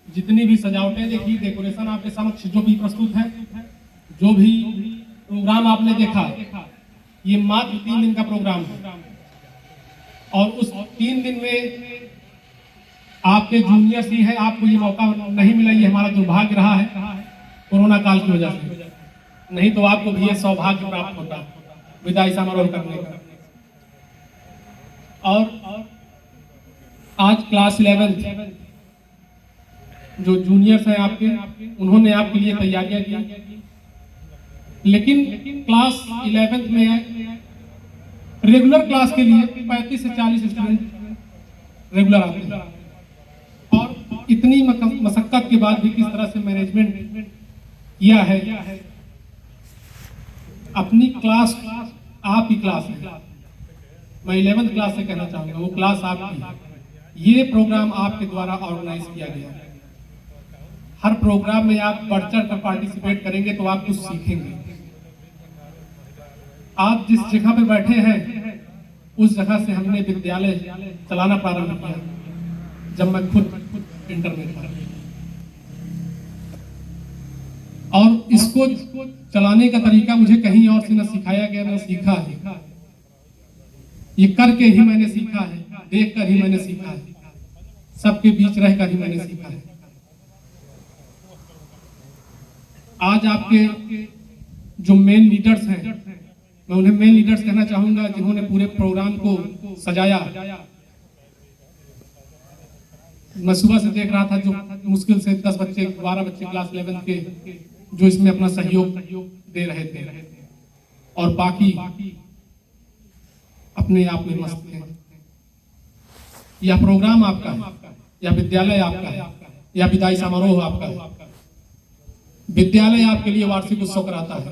जितनी भी सजावटें देखी, डेकोरेशन आपके समक्ष जो भी प्रस्तुत है, जो भी प्रोग्राम आपने देखा, ये मात्र 3 दिन का प्रोग्राम है और उस 3 दिन में आपके जूनियर्स ही हैं, आपको ये मौका नहीं मिला, ये हमारा दुर्भाग्य रहा है कोरोना काल की वजह से, नहीं तो आपको भी ये सौभाग्य प्राप्त होता विदाई समारोह करने का। और आज क्लास 11 जो जूनियर्स हैं आपके, उन्होंने आपके लिए तैयारियां की, लेकिन क्लास 11 में रेगुलर क्लास के लिए 35 से 40 स्टूडेंट रेगुलर आते हैं और इतनी मशक्कत के बाद भी किस तरह से मैनेजमेंट किया है। अपनी क्लास आप ही क्लास है, मैं 11th क्लास से कहना चाहूंगा, वो क्लास आपकी है। ये प्रोग्राम आपके द्वारा ऑर्गेनाइज किया गया है। हर प्रोग्राम में आप बढ़ चढ़ कर पार्टिसिपेट करेंगे तो आप कुछ सीखेंगे। आप जिस जगह पर बैठे हैं उस जगह से हमने विद्यालय चलाना प्रारंभ किया जब मैं खुद इंटर में था, और इसको चलाने का तरीका मुझे कहीं और से न सिखाया गया न सीखा है, ये करके ही मैंने सीखा है, देख कर ही मैंने सीखा है, सबके बीच रहकर ही मैंने सीखा है। आज आपके जो मेन लीडर्स हैं, मैं उन्हें मेन लीडर्स कहना चाहूंगा, जिन्होंने पूरे प्रोग्राम को सजाया। मैं सुबह से देख रहा था, जो मुश्किल से 10 बच्चे 12 बच्चे क्लास 11 के जो इसमें अपना सहयोग दे रहे थे और बाकी अपने आप में मस्त थे। यह प्रोग्राम आपका है, यह विद्यालय आपका है, यह विदाई समारोह आपका है। विद्यालय आपके लिए वार्षिक उत्सव कराता है,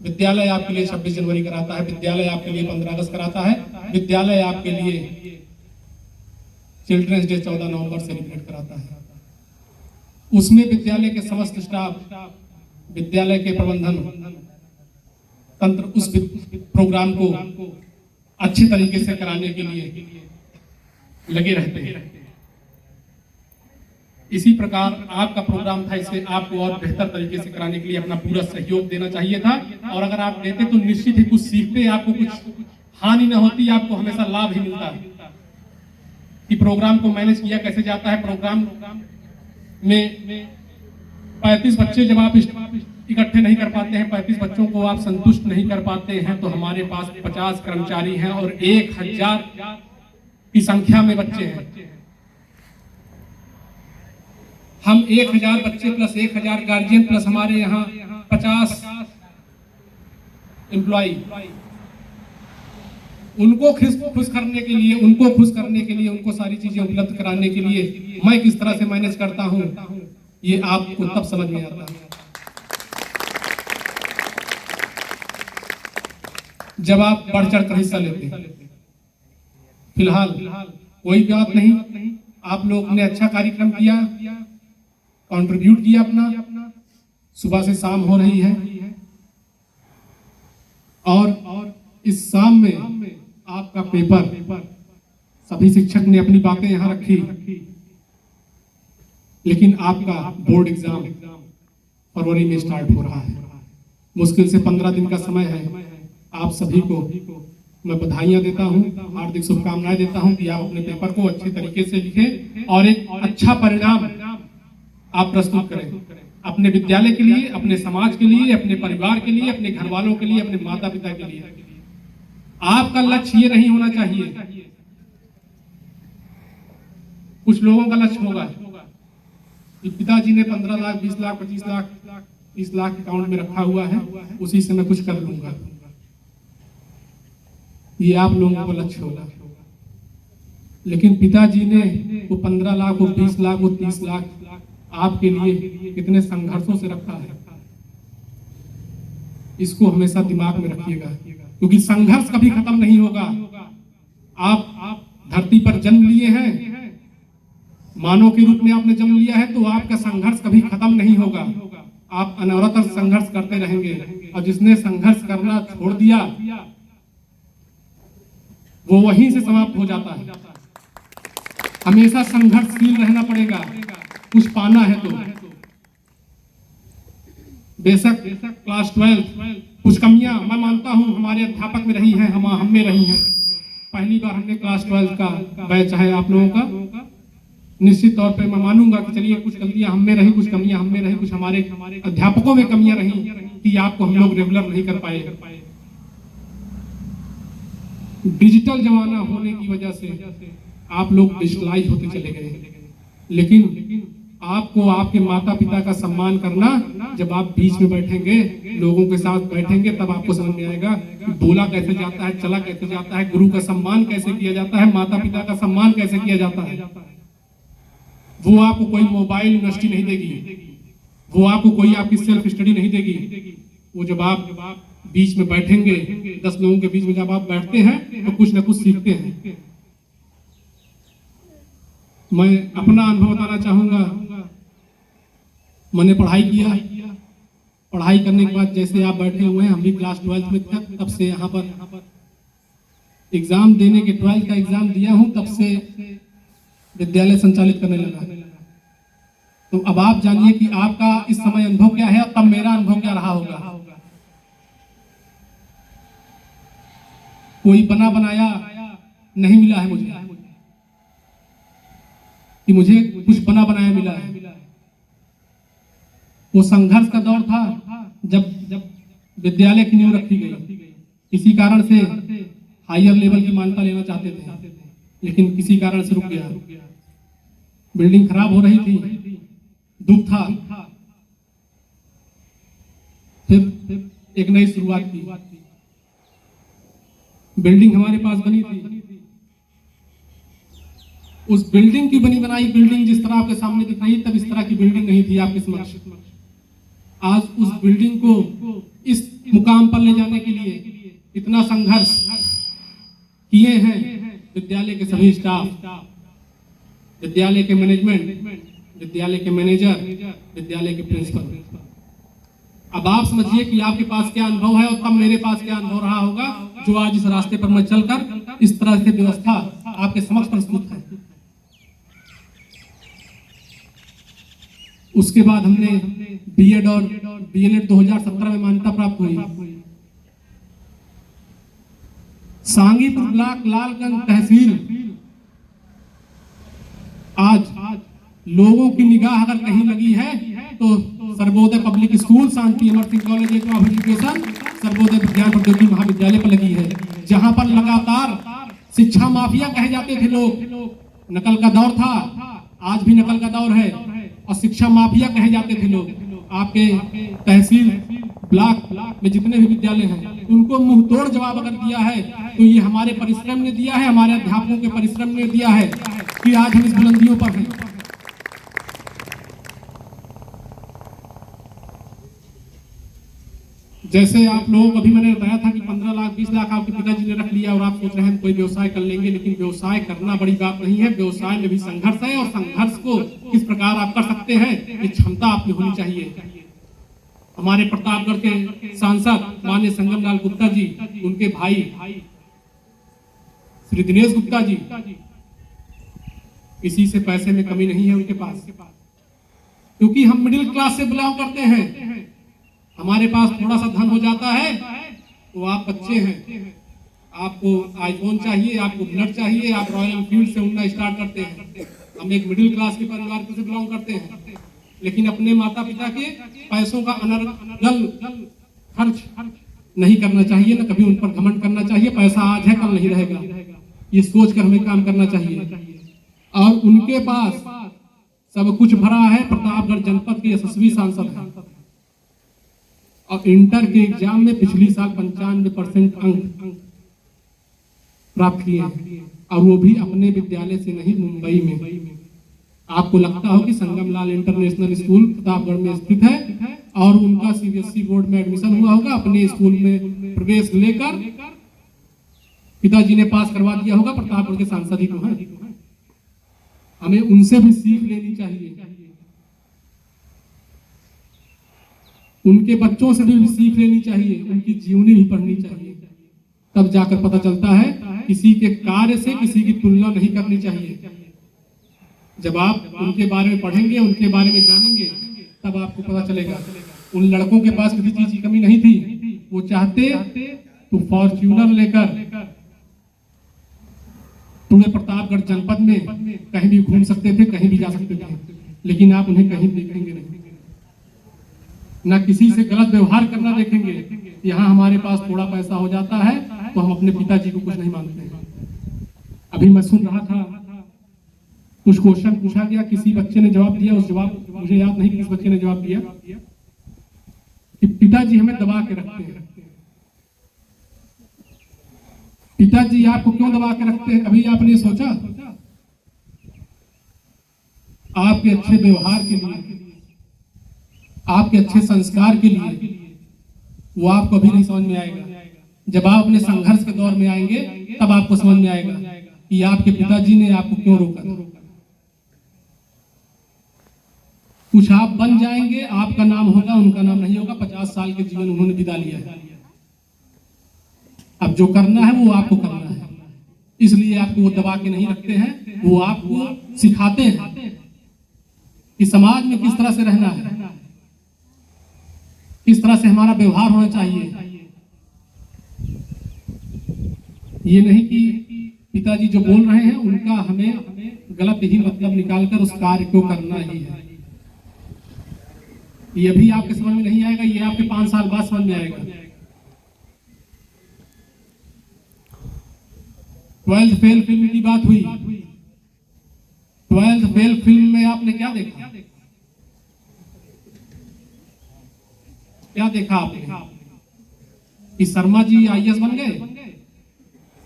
विद्यालय आपके लिए 26 जनवरी कराता है, विद्यालय आपके लिए 15 अगस्त कराता है, विद्यालय आपके लिए चिल्ड्रंस डे 14 नवंबर सेलिब्रेट कराता है। उसमें विद्यालय के समस्त स्टाफ, विद्यालय के प्रबंधन तंत्र उस प्रोग्राम को अच्छे तरीके से कराने के लिए लगे रहते हैं। इसी प्रकार आपका प्रोग्राम था, इसे आपको और बेहतर तरीके से कराने के लिए अपना पूरा सहयोग देना चाहिए था, और अगर आप देते तो निश्चित ही कुछ सीखते, आपको कुछ हानि न होती, आपको हमेशा लाभ ही मिलता है कि प्रोग्राम को मैनेज किया कैसे जाता है। प्रोग्राम में 35 बच्चे जब आप इकट्ठे नहीं कर पाते हैं, 35 बच्चों को आप संतुष्ट नहीं कर पाते हैं, तो हमारे पास 50 कर्मचारी हैं और 1000 की संख्या में बच्चे हैं। हम 1000 बच्चे प्लस 1000 गार्जियन प्लस हमारे यहाँ 50 एम्प्लॉय, उनको खुश करने के लिए, उनको सारी चीजें उपलब्ध कराने के लिए मैं किस तरह से मैनेज करता हूँ, ये आपको तब समझ में आता है जब आप बढ़ चढ़ कर हिस्सा लेते हैं। फिलहाल कोई बात नहीं, आप लोग ने अच्छा कार्यक्रम किया, कंट्रीब्यूट किया अपना, सुबह से शाम हो रही है और इस शाम में आपका पेपर, सभी शिक्षक ने अपनी बातें यहाँ रखी, लेकिन आपका बोर्ड एग्जाम फरवरी में स्टार्ट हो रहा है। मुश्किल से 15 दिन का समय है। आप सभी को मैं बधाइयां देता हूं, हार्दिक शुभकामनाएं देता हूं कि आप अपने पेपर को अच्छे तरीके से लिखें और एक अच्छा परिणाम आप प्रस्तुत करें अपने विद्यालय के लिए, अपने समाज के लिए, अपने परिवार के लिए, अपने घर वालों के लिए, अपने माता पिता के लिए। आपका लक्ष्य ये नहीं होना चाहिए, कुछ लोगों का लक्ष्य होगा कि पिताजी ने 15 लाख, 20 लाख, 25 लाख, 30 लाख अकाउंट में रखा हुआ है, उसी से मैं कुछ कर लूंगा। ये आप लोगों का लक्ष्य होगा, लेकिन पिताजी ने वो 15 लाख, वो 20 लाख, वो 30 लाख आपके लिए कितने संघर्षों से रखा है, इसको हमेशा दिमाग में रखिएगा, क्योंकि संघर्ष कभी खत्म नहीं होगा। आप धरती पर जन्म लिए हैं, मानव के रूप में आपने जन्म लिया है, तो आपका संघर्ष कभी खत्म नहीं होगा। आप अनवरत संघर्ष करते रहेंगे, और जिसने संघर्ष करना छोड़ दिया वो वहीं से समाप्त हो जाता है। हमेशा संघर्षशील रहना पड़ेगा, कुछ पाना है तो बेशक क्लास 12 कुछ कमियां मैं मानता हूं हमारे अध्यापक में रही हैं, हम में रही हैं। पहली बार हमने क्लास 12 का बैच है आप लोगों का, निश्चित तौर पे मैं मानूंगा कि चलिए कुछ गलतियां हम में रही, कुछ कमियां हम में रही, कुछ हमारे अध्यापकों में कमियां रही कि आपको हम लोग रेगुलर नहीं कर पाए। डिजिटल जमाना होने की वजह से आप लोग डिजिटलाइज होते चले गए, लेकिन आपको आपके माता पिता का सम्मान करना, जब आप बीच में बैठेंगे, लोगों के साथ बैठेंगे, तब आपको समझ में आएगा कि बोला कैसे जाता है, चला कैसे जाता है, गुरु का सम्मान कैसे किया जाता है, माता पिता का सम्मान कैसे किया जाता है। वो आपको कोई मोबाइल यूनिवर्सिटी नहीं देगी, वो आपको कोई आपकी सेल्फ स्टडी नहीं देगी। वो जब आप बीच में बैठेंगे, 10 लोगों के बीच में जब आप बैठते हैं तो कुछ ना कुछ सीखते हैं। मैं अपना अनुभव बताना चाहूंगा। मैंने पढ़ाई किया, पढ़ाई करने के बाद जैसे आप बैठे हुए हैं, हम भी क्लास 12 में थे, तब से यहाँ पर एग्जाम देने के 12 का एग्जाम दिया हूँ, तब से विद्यालय संचालित करने लगा। तो अब आप जानिए कि आपका इस समय अनुभव क्या है और तब मेरा अनुभव क्या रहा होगा। कोई बना बनाया नहीं मिला है मुझे कि मुझे कुछ बना बनाया मिला है। वो संघर्ष का दौर था जब विद्यालय की नींव रखी गई। किसी कारण से हायर लेवल की मान्यता लेना चाहते थे, लेकिन किसी कारण से रुक गया। बिल्डिंग खराब हो रही थी, दुख था। फिर एक नई शुरुआत की। बिल्डिंग हमारे पास बनी थी, उस बिल्डिंग की बनी बनाई बिल्डिंग जिस तरह आपके सामने दिख रही, तब इस तरह की बिल्डिंग नहीं थी आपके समक्ष। आज उस बिल्डिंग को इस मुकाम पर ले जाने के लिए इतना संघर्ष किए हैं विद्यालय के सभी स्टाफ, विद्यालय के मैनेजमेंट, विद्यालय के मैनेजर, विद्यालय के प्रिंसिपल। अब आप समझिए कि आपके पास क्या अनुभव है और तब मेरे पास क्या अनुभव रहा होगा, जो आज इस रास्ते पर मैं चलकर इस तरह से व्यवस्था आपके समक्ष प्रस्तुत है। उसके बाद हमने बीएड और डीएलएड 2017 में मान्यता प्राप्त हुई। सांगीपुर ब्लॉक लालगंज तहसील आज लोगों की निगाह अगर कहीं लगी है तो Sarvodaya public school, Shanti Amar Singh college of education, Sarvodaya विज्ञान प्रौद्योगिकी महाविद्यालय पर लगी है, जहां पर लगातार शिक्षा माफिया कहे जाते थे लोग। नकल का दौर था, आज भी नकल का दौर है, और शिक्षा माफिया कहे जाते थे लोग। आपके तहसील ब्लॉक में जितने भी विद्यालय हैं, उनको मुंह तोड़ जवाब अगर दिया है तो ये हमारे परिश्रम ने दिया है, हमारे अध्यापकों के परिश्रम ने दिया है कि आज हम इस बुलंदियों पर हैं। जैसे आप लोगों को अभी मैंने बताया था कि 15 लाख 20 लाख आपके पिताजी ने रख लिया और आप सोच रहे हैं हम कोई व्यवसाय कर लेंगे, लेकिन व्यवसाय करना बड़ी बात नहीं है। व्यवसाय में भी संघर्ष है, और संघर्ष को किस प्रकार आप कर सकते हैं, ये क्षमता आपकी होनी चाहिए। हमारे प्रतापगढ़ के सांसद माननीय संगम लाल गुप्ता जी, उनके भाई श्री दिनेश गुप्ता जी, किसी से पैसे में कमी नहीं है उनके पास, क्योंकि हम मिडिल क्लास से बिलोंग करते हैं। हमारे पास थोड़ा सा धन हो जाता है तो आप बच्चे हैं, आपको आईफोन चाहिए, आपको बुलेट चाहिए, आप रॉयल एनफील्ड से उड़ना स्टार्ट करते हैं। हम एक मिडिल क्लास के परिवार से बिलोंग करते हैं, लेकिन अपने माता पिता के पैसों का अनर्गल खर्च नहीं करना चाहिए, न कभी उन पर घमंड करना चाहिए। पैसा आज है, कल नहीं रहेगा, ये सोच कर हमें काम करना चाहिए। और उनके पास सब कुछ भरा है। प्रतापगढ़ जनपद के यशस्वी सांसद हैं, और इंटर के एग्जाम में पिछली साल 95% अंक प्राप्त किए हैं, और वो भी अपने विद्यालय से नहीं, मुंबई में। आपको लगता हो कि संगम लाल इंटरनेशनल स्कूल प्रतापगढ़ में स्थित है, और उनका सीबीएसई बोर्ड में एडमिशन हुआ होगा, अपने स्कूल में प्रवेश लेकर पिताजी ने पास करवा दिया होगा। प्रतापगढ़ के सांसद ही तो हैं, हमें उनसे भी सीख लेनी चाहिए, उनके बच्चों से भी सीख लेनी चाहिए, उनकी जीवनी भी पढ़नी चाहिए। तब जाकर पता चलता है किसी के कार्य से किसी की तुलना नहीं करनी चाहिए। जब आप उनके बारे में पढ़ेंगे, उनके बारे में जानेंगे, तब आपको पता चलेगा उन लड़कों के पास किसी चीज की कमी नहीं थी। वो चाहते तो फॉर्च्यूनर लेकर पूरे प्रतापगढ़ जनपद में कहीं भी घूम सकते थे, कहीं भी जा सकते थे, लेकिन आप उन्हें कहीं देखेंगे नहीं, ना किसी से गलत व्यवहार करना देखेंगे। यहाँ हमारे पास थोड़ा पैसा हो जाता है तो हम अपने पिताजी को कुछ नहीं मानते। अभी मैं सुन रहा था, कुछ क्वेश्चन पूछा गया, किसी बच्चे ने जवाब दिया, उस जवाब मुझे याद नहीं किस बच्चे ने जवाब दिया कि पिताजी हमें दबा के रखते हैं। पिताजी आपको क्यों दबा के रखते हैं, कभी आपने सोचा? आपके अच्छे व्यवहार के लिए, आपके अच्छे संस्कार के लिए। वो आपको अभी नहीं समझ में आएगा। जब आप अपने संघर्ष के दौर में आएंगे तब आपको समझ में आएगा कि आपके पिताजी ने आपको क्यों रोका। कुछ आप बन जाएंगे, आपका नाम होगा, उनका नाम नहीं होगा। 50 साल के जीवन उन्होंने बिता लिया है। अब जो करना है वो आपको करना है, इसलिए आपको वो दबा के नहीं रखते हैं। वो आपको सिखाते हैं कि समाज में किस तरह से रहना है, किस तरह से हमारा व्यवहार होना चाहिए। ये नहीं कि पिताजी जो बोल रहे हैं उनका हमें गलत ही मतलब निकालकर उस कार्य को करना ही है। ये भी आपके समझ में नहीं आएगा, ये आपके 5 साल बाद समझ में आएगा। 12th फेल फिल्म की बात हुई। 12th फेल फिल्म में आपने क्या देखा? क्या देखा आपने? कि शर्मा जी आईएएस बन गए,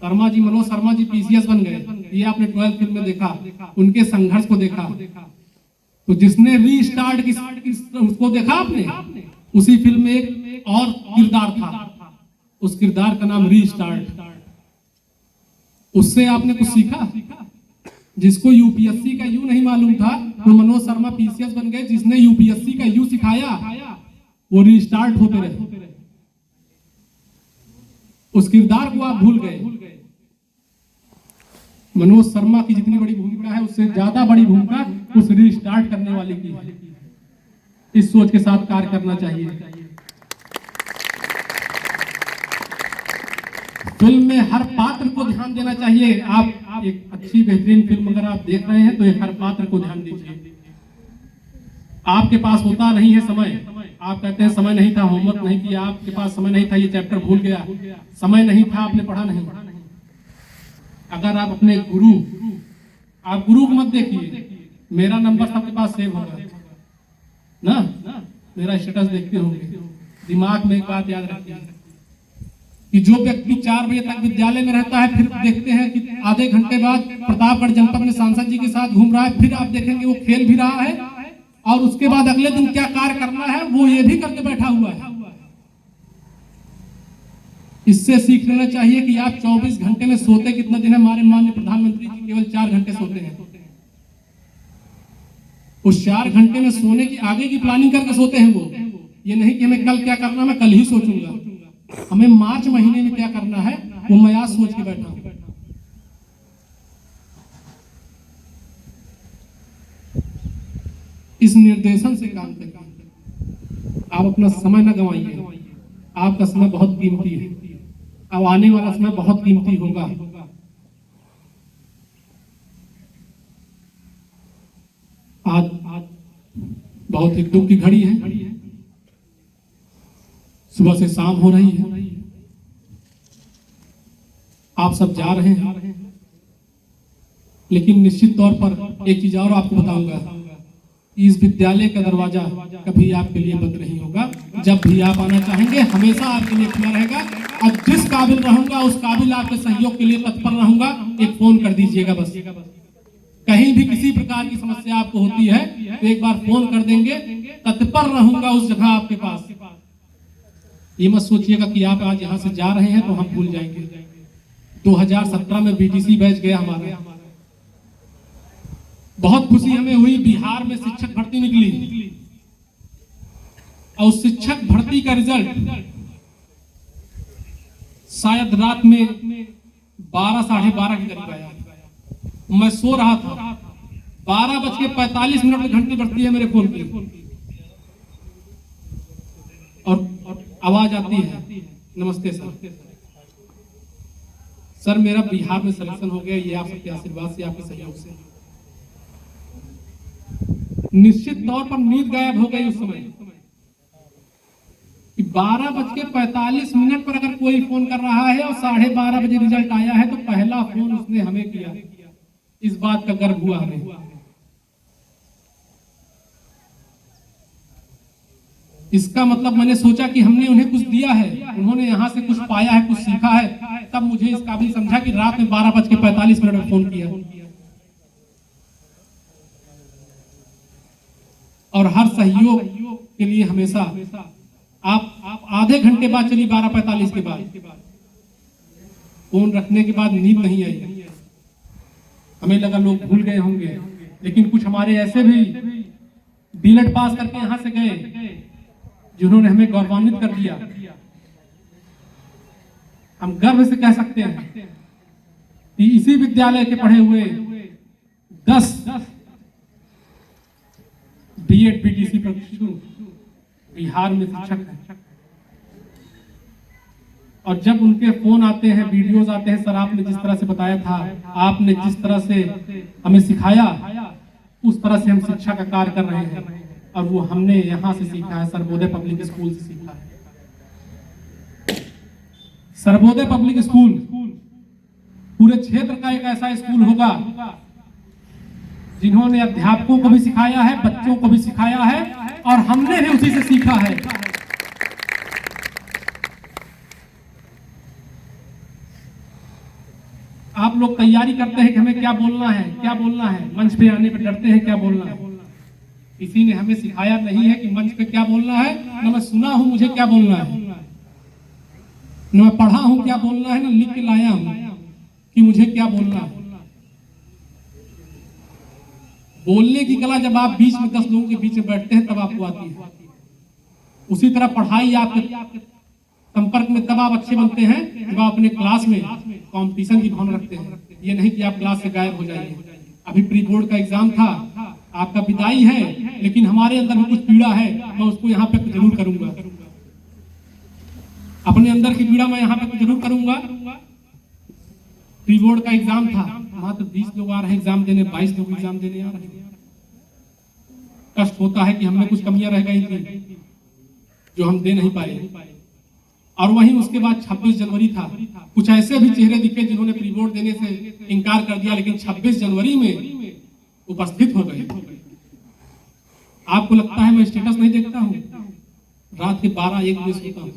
शर्मा जी, मनोज शर्मा जी पीसीएस बन गए। ये आपने 12th फिल्म में देखा, उनके संघर्ष को देखा। तो जिसने रीस्टार्ट उसको देखा आपने? उसी फिल्म में एक और किरदार था, उस किरदार का नाम रीस्टार्ट। उससे आपने कुछ सीखा? जिसको यूपीएससी का यू नहीं मालूम था वो मनोज शर्मा पीसीएस बन गए। जिसने यूपीएससी का यू सिखाया वो रीस्टार्ट होते रहे। उस किरदार को आप भूल गए। मनोज शर्मा की जितनी बड़ी भूमिका है उससे ज्यादा बड़ी भूमिका उस रीस्टार्ट करने वाले की है। इस सोच के साथ कार्य करना चाहिए। फिल्म में हर पात्र को ध्यान देना चाहिए। आप एक अच्छी बेहतरीन फिल्म अगर आप देख रहे हैं तो एक हर पात्र को ध्यान दीजिए। आपके पास होता नहीं है समय, आप कहते हैं समय नहीं था, होमवर्क नहीं किया, आपके पास समय नहीं था, ये चैप्टर भूल गया, समय नहीं था, आपने पढ़ा नहीं। अगर आप अपने गुरु को मत देखिए। मेरा नंबर सबके पास सेव होगा ना, मेरा स्टेटस देखते होंगे। दिमाग में एक बात याद रखिए कि जो व्यक्ति 4 बजे तक विद्यालय में रहता है, फिर देखते हैं कि आधे घंटे बाद प्रतापगढ़ जनपद में सांसद जी के साथ घूम रहा है, फिर आप देखेंगे वो खेल भी रहा है, और उसके बाद अगले दिन क्या कार्य करना है वो ये भी करके बैठा हुआ है। इससे सीख लेना चाहिए कि आप 24 घंटे में सोते कितना दिन है। हमारे माननीय प्रधानमंत्री जी केवल 4 घंटे सोते हैं। उस 4 घंटे में सोने की आगे की प्लानिंग करके सोते हैं वो। ये नहीं कि हमें कल क्या करना, मैं कल ही सोचूंगा। हमें मार्च महीने में क्या करना है वो मैं आज सोच के बैठा हूं। इस निर्देशन से काम करिए। आप अपना समय न गंवाइए। आपका समय बहुत कीमती है। अब आने वाला समय बहुत कीमती होगा। आज बहुत ही दुख की घड़ी है। सुबह से शाम हो रही है, आप सब जा रहे हैं, लेकिन निश्चित तौर पर एक चीज और आपको बताऊंगा, इस विद्यालय का दरवाजा कभी आपके लिए बंद नहीं होगा। जब भी आप आना चाहेंगे हमेशा आपके लिए खुला रहेगा। और जिस काबिल रहूंगा उस काबिल आपके सहयोग के लिए तत्पर रहूंगा। एक फोन कर दीजिएगा बस। कहीं भी किसी प्रकार की समस्या आपको होती है तो एक बार फोन कर देंगे, तत्पर रहूंगा उस जगह आपके पास। ये मत सोचिएगा कि आप आज यहाँ से जा रहे हैं तो हम भूल जाएंगे। 2017 में बीटीसी बैच गया हमारा, बहुत खुशी हमें हुई। बिहार में शिक्षक भर्ती निकली और शिक्षक भर्ती का रिजल्ट शायद रात में 12 साढ़े 12 के करीब आया। मैं सो रहा था, 12:45 पे घंटी बजती है मेरे फोन की और आवाज आती है, नमस्ते सर। सर मेरा बिहार में सिलेक्शन हो गया, ये आप सबके आशीर्वाद से, आपके सहयोग से। निश्चित तौर पर नींद गायब हो गई उस समय कि 12:45 पर अगर कोई फोन कर रहा है और 12:30 बजे रिजल्ट आया है तो पहला फोन उसने हमें किया। इस बात का गर्व हुआ हमें। इसका मतलब मैंने सोचा कि हमने उन्हें कुछ दिया है, उन्होंने यहाँ से कुछ पाया है, कुछ सीखा है। तब मुझे इस काबिल समझा कि रात में 12:45 में फोन किया। और हर सहयोग के लिए हमेशा आप आधे घंटे बाद चली 12:45 के बाद फोन रखने के बाद नींद नहीं आई। हमें लगा लोग भूल गए होंगे, लेकिन कुछ हमारे ऐसे भी डीएलएड पास करके यहां से गए जिन्होंने हमें गौरवान्वित कर दिया। हम गर्व से कह सकते हैं कि इसी विद्यालय के पढ़े हुए 10 बीएड बीटीसी प्रशिक्षु बिहार में शिक्षक हैं। और जब उनके फोन आते हैं, वीडियोस आते हैं, सर आपने जिस तरह से बताया था, आपने जिस तरह से हमें सिखाया, उस तरह से हम शिक्षा का कार्य कर रहे हैं। और वो हमने यहाँ से सीखा है, सर्वोदय पब्लिक स्कूल से सीखा है। सर्वोदय पब्लिक स्कूल पूरे क्षेत्र का एक ऐसा स्कूल होगा जिन्होंने अध्यापकों को भी सिखाया है, बच्चों को भी सिखाया है, और हमने भी उसी से सीखा है। आप लोग तैयारी करते हैं कि हमें क्या बोलना है, क्या बोलना है, मंच पे आने पे डरते हैं क्या बोलना है। किसी ने हमें सिखाया नहीं है कि मंच पे क्या बोलना है, न मैं सुना हूं मुझे क्या बोलना है, न मैं पढ़ा हूं क्या बोलना है, न लिख के लाया हूं कि मुझे क्या बोलना है। बोलने की कला जब आप बीच में 10 लोगों के बीच में बैठते हैं तब आपको आती है। उसी तरह पढ़ाई आपके संपर्क में तब आप अच्छे बनते हैं जब आप अपने क्लास में कंपटीशन की भावना रखते हैं। ये नहीं कि आप क्लास से गायब हो जाइए। अभी प्री बोर्ड का एग्जाम था, आपका विदाई है, लेकिन हमारे अंदर भी कुछ पीड़ा है, मैं उसको यहाँ पे जरूर करूंगा। अपने अंदर की पीड़ा मैं यहाँ पे जरूर करूंगा। प्री बोर्ड का एग्जाम था, मात्र 20 लोग आ रहे हैं एग्जाम देने, 22 लोग एग्जाम देने आ रहे हैं। कष्ट होता है कि हमने कुछ कमियां रह गई थी जो हम दे नहीं पाए। और वहीं उसके बाद 26 जनवरी था। कुछ ऐसे भी चेहरे दिखे जिन्होंने प्री बोर्ड देने से इनकार कर दिया, लेकिन 26 जनवरी में उपस्थित हो गए। आपको लगता है मैं स्टेटस नहीं देखता हूँ, रात के 12-1 बजे सोता हूँ,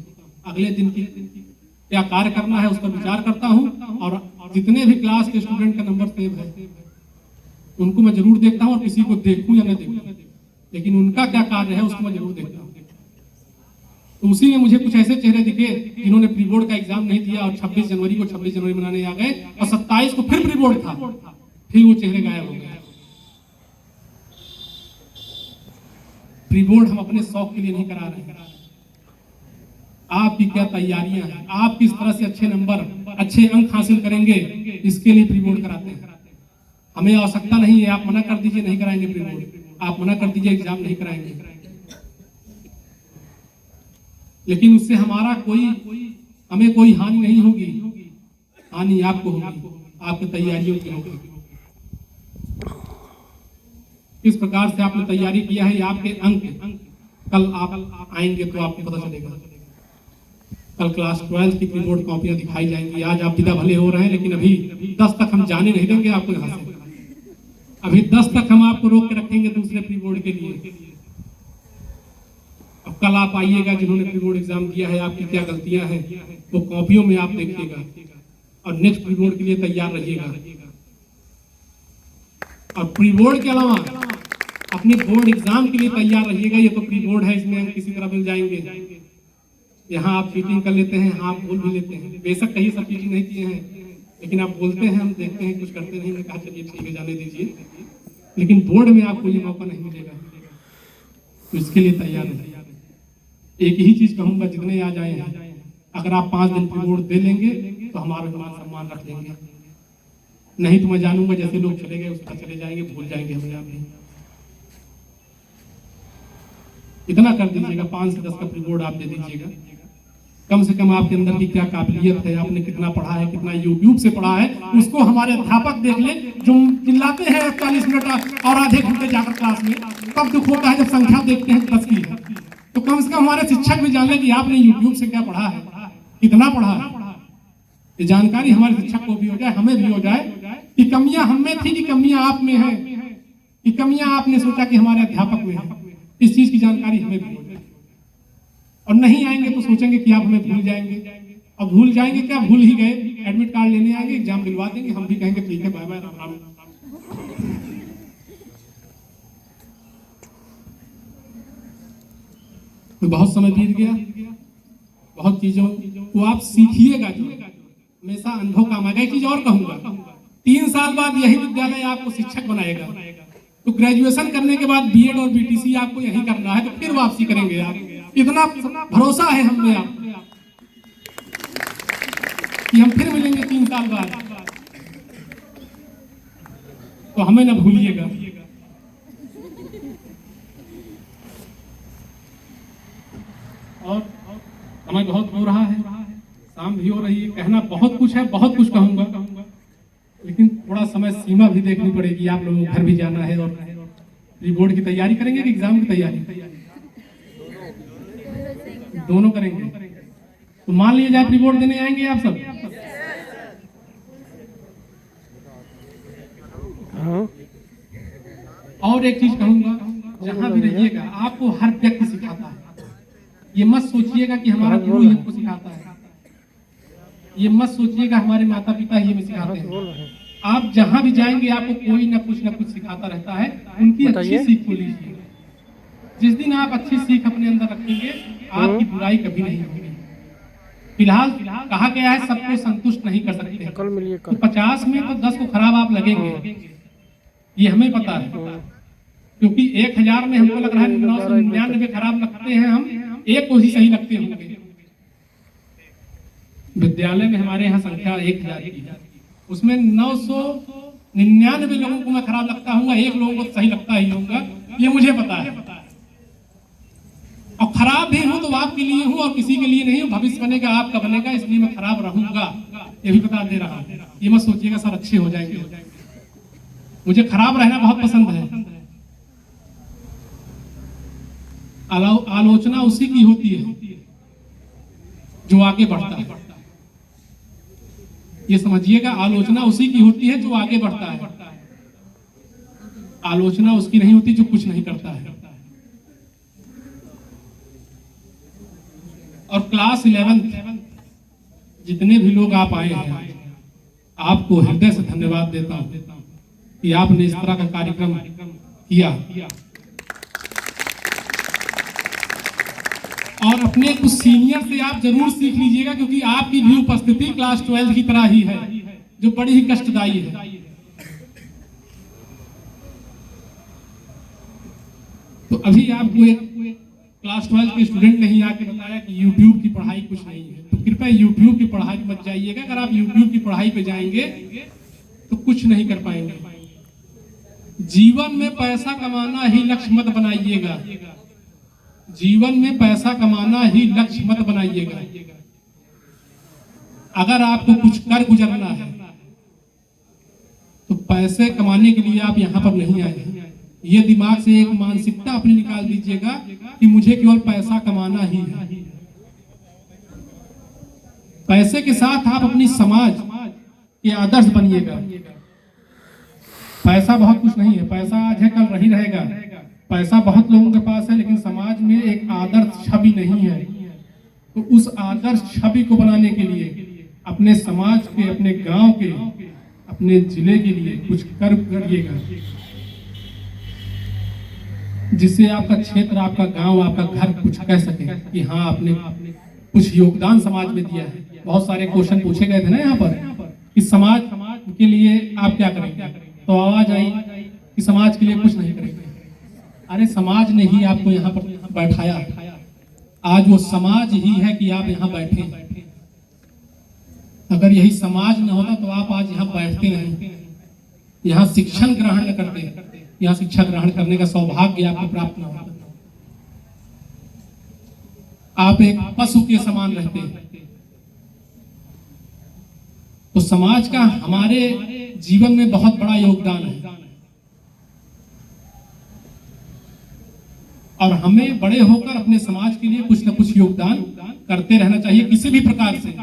अगले दिन की क्या कार्य करना है उस पर विचार करता हूँ। और जितने भी क्लास के स्टूडेंट का नंबर सेव है उनको मैं जरूर देखता हूँ, और किसी को देखूं या न देखूं, लेकिन उनका क्या कार्य है उसको मैं जरूर देखता हूँ। तो उसी में मुझे कुछ ऐसे चेहरे दिखे जिन्होंने प्री बोर्ड का एग्जाम नहीं दिया और 26 जनवरी को 26 जनवरी मनाने आ गए, और 27 को फिर प्री बोर्ड था, फिर वो चेहरे गायब हो गए। प्री बोर्ड हम अपने शौक के लिए नहीं करा रहे हैं। आपकी क्या तैयारियां हैं, आप किस तरह से अच्छे नंबर, अच्छे अंक हासिल करेंगे, इसके लिए प्री बोर्ड कराते हैं। हमें आवश्यकता नहीं है, आप मना कर दीजिए नहीं कराएंगे प्री बोर्ड, आप मना कर दीजिए एग्जाम नहीं कराएंगे, लेकिन उससे हमारा हमें कोई हानि नहीं होगी। हानि आपको होगी, आपकी तैयारियों की होगी। किस प्रकार से आपने तैयारी किया है, आपके अंक कल आप आएंगे तो आपको पता चलेगा। कल क्लास 12 की प्री बोर्ड कॉपियां दिखाई जाएंगी। आज आप विदा भले हो रहे हैं, लेकिन अभी 10 तक हम जाने नहीं देंगे आपको यहाँ से। अभी 10 तक हम आपको रोक के रखेंगे दूसरे प्री बोर्ड के लिए। अब कल आप आइएगा, जिन्होंने प्री बोर्ड एग्जाम दिया है, आपकी क्या गलतियां हैं वो कॉपियों में आप देखिएगा, और नेक्स्ट प्री बोर्ड के लिए तैयार रहिएगा। और प्री बोर्ड के अलावा अपने बोर्ड एग्जाम के लिए तैयार रहिएगा। ये तो प्री बोर्ड है, इसमें हम किसी तरह मिल जाएंगे। यहाँ आप चीटिंग कर लेते हैं, यहाँ आप बोल भी लेते हैं। बेशक कहीं सब चीटिंग नहीं किए हैं, लेकिन आप बोलते हैं, हम देखते हैं कुछ करते नहीं। मैं कहा चलिए ठीक है, जाने दीजिए, लेकिन बोर्ड में आपको ये मौका नहीं मिलेगा, तो इसके लिए तैयार है। एक ही चीज कहूंगा, जितने आ जाए हैं, अगर आप 5 दिन प्री बोर्ड दे लेंगे तो हमारा मान सम्मान रख लेंगे। नहीं तो मैं जानूंगा जैसे लोग चले गए उसका चले जाएंगे, भूल जाएंगे हमें आप नहीं। इतना कर दीजिएगा, 5 से 10 का रिवॉर्ड आप दे दीजिएगा। कम से कम आपके अंदर की क्या काबिलियत है, आपने कितना पढ़ा है, कितना यूट्यूब से पढ़ा है, उसको हमारे अध्यापक देख ले जो चिल्लाते हैं 40 मिनट और आधे घंटे जाकर क्लास में, तब दुख होता है जब संख्या देखते हैं 10 की है। तो कम से कम हमारे शिक्षक भी जान ले कि आपने यूट्यूब से क्या पढ़ा है, कितना पढ़ा है। ये जानकारी हमारे शिक्षक को भी हो जाए, हमें भी हो जाए कि कमियां हम में थी कि कमियां आप में है, कि कमियां आपने सोचा कि हमारे अध्यापक में है। इस चीज की जानकारी हमें भी हो जाए। और नहीं आएंगे तो सोचेंगे कि आप हमें भूल जाएंगे, और भूल जाएंगे क्या, भूल ही गए, एडमिट कार्ड लेने आएंगे, एग्जाम दिलवा देंगे, हम भी कहेंगे ठीक है, बाय बाय, राम राम। तो बहुत समय बीत गया, बहुत चीजों को आप सीखिएगा, जो हमेशा अनुभव काम आएगा। एक चीज और कहूंगा, 3 साल बाद यही विद्यालय आपको शिक्षक बनाएगा। तो ग्रेजुएशन करने के बाद बीएड और बीटीसी आपको यही करना है, तो फिर वापसी करेंगे आप। इतना भरोसा है हमें आप कि हम फिर मिलेंगे 3 साल बाद, तो हमें ना भूलिएगा। और समय बहुत हो रहा है, शाम भी हो रही है, कहना बहुत कुछ है, बहुत कुछ कहूंगा, लेकिन थोड़ा समय सीमा भी देखनी पड़ेगी। आप लोगों को घर भी जाना है और प्री बोर्ड की तैयारी करेंगे कि एग्जाम की तैयारी, दोनों करेंगे। तो मान लिया जाए प्री बोर्ड देने आएंगे आप सब, और एक चीज कहूंगा, जहां भी रहिएगा आपको हर व्यक्ति सिखाता है। ये मत सोचिएगा कि हमारा गुरु ही हमको सिखाता है, ये मत सोचिएगा हमारे माता पिता ही हमें सिखाते हैं। आप जहां भी जाएंगे आपको कोई ना कुछ सिखाता रहता है। उनकी अच्छी सीख को लीजिए। जिस दिन आप अच्छी सीख अपने अंदर रखेंगे, आपकी बुराई कभी नहीं होगी। फिलहाल कहा गया है सबको संतुष्ट नहीं कर सकते, तो 50 में तो 10 को खराब आप लगेंगे, ये हमें पता है। क्योंकि 1000 में हमको लग रहा है 999 खराब लगते हैं, हम एक को ही सही लगते होंगे। विद्यालय में हमारे यहाँ संख्या 1000 की, उसमें 999 लोगों को मैं खराब लगता हूँ, 1 लोगों को सही लगता ही होगा, ये मुझे पता है। और खराब भी हूं तो आपके लिए हूं और किसी के लिए नहीं हूं। भविष्य बनेगा आपका बनेगा, इसलिए मैं खराब रहूंगा, ये भी बता दे रहा हूं। ये मत सोचिएगा सर अच्छे हो जाएंगे, मुझे खराब रहना बहुत पसंद है। आलोचना उसी की होती है जो आगे बढ़ता है, ये समझिएगा। आलोचना उसी की होती है जो आगे बढ़ता है, आलोचना उसकी नहीं होती जो कुछ नहीं करता है। और क्लास 11 जितने भी लोग आप आए हैं, आपको हृदय से धन्यवाद देता हूं कि आपने इस तरह का कार्यक्रम किया। और अपने कुछ सीनियर से आप जरूर सीख लीजिएगा, क्योंकि आपकी भी उपस्थिति क्लास 12 की तरह ही है, जो बड़ी ही कष्टदायी है। तो अभी आपको एक क्लास 12 के स्टूडेंट ने ही आके बताया कि YouTube की पढ़ाई कुछ नहीं है, तो कृपया YouTube की पढ़ाई मत जाइएगा। अगर आप YouTube की पढ़ाई पे जाएंगे तो कुछ नहीं कर पाएंगे। जीवन में पैसा कमाना ही लक्ष्य मत बनाइएगा, जीवन में पैसा कमाना ही लक्ष्य मत बनाइएगा। अगर आपको कुछ कर गुजरना है तो पैसे कमाने के लिए आप यहाँ पर नहीं आए। ये दिमाग से एक मानसिकता अपनी निकाल दीजिएगा कि मुझे केवल पैसा कमाना ही है। पैसे के साथ आप अपनी समाज के आदर्श बनिएगा। पैसा बहुत कुछ नहीं है, पैसा आज है कल नहीं रहेगा। पैसा बहुत लोगों के पास है, लेकिन समाज में एक आदर्श छवि नहीं है। तो उस आदर्श छवि को बनाने के लिए अपने समाज के, अपने गांव के, अपने जिले के लिए कुछ कर करिएगा, जिससे आपका क्षेत्र, आपका गांव, आपका घर कुछ कह सके कि हाँ आपने कुछ योगदान समाज में दिया है। बहुत सारे क्वेश्चन पूछे गए थे ना यहाँ पर कि समाज के लिए आप क्या करेंगे, तो आवाज आई कि समाज के लिए कुछ नहीं करेंगे। अरे समाज ने ही आपको यहाँ पर बैठाया, आज वो समाज ही है कि आप यहाँ बैठे। अगर यही समाज न होता तो आप आज यहाँ बैठते नहीं। यहाँ शिक्षण ग्रहण न करते, यहाँ शिक्षा ग्रहण करने का सौभाग्य आपको प्राप्त न होता। आप एक पशु के समान रहते हैं। तो समाज का हमारे जीवन में बहुत बड़ा योगदान है और हमें बड़े होकर अपने समाज के लिए कुछ न कुछ योगदान करते रहना चाहिए, किसी भी प्रकार से।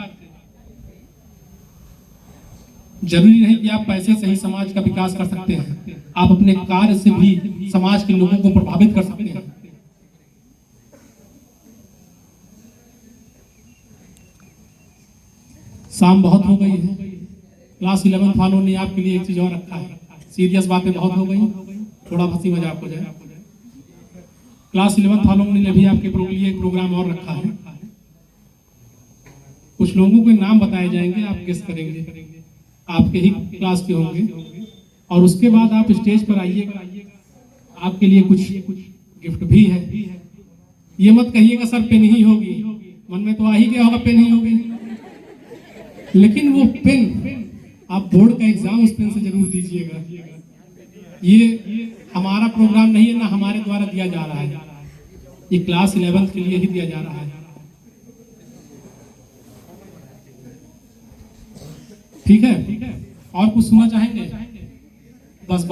जरूरी नहीं कि आप पैसे से ही समाज का विकास कर सकते हैं, आप अपने कार्य से भी समाज के लोगों को प्रभावित कर सकते हैं। शाम बहुत हो गई है, क्लास 11 वालों ने आपके लिए एक चीज और रखा है। सीरियस बातें बहुत हो गई, थोड़ा हंसी मजाक हो जाए। क्लास 11 वालों ने भी आपके लिए एक प्रोग्राम और रखा है। कुछ लोगों के नाम बताए जाएंगे, आप गेस करेंगे, आपके ही क्लास के होंगे, और उसके बाद आप स्टेज पर आइएगा, आपके लिए कुछ गिफ्ट भी है। ये मत कहिएगा सर पेन ही होगी, मन में तो आ ही गया होगा पेन ही होगी, लेकिन वो पेन आप बोर्ड का एग्जाम उस पेन से जरूर दीजिएगा। ये हमारा प्रोग्राम नहीं है, ना हमारे द्वारा दिया जा रहा है, ये क्लास 11 के लिए ही दिया जा रहा है। ठीक है, और कुछ सुनना चाहेंगे? बस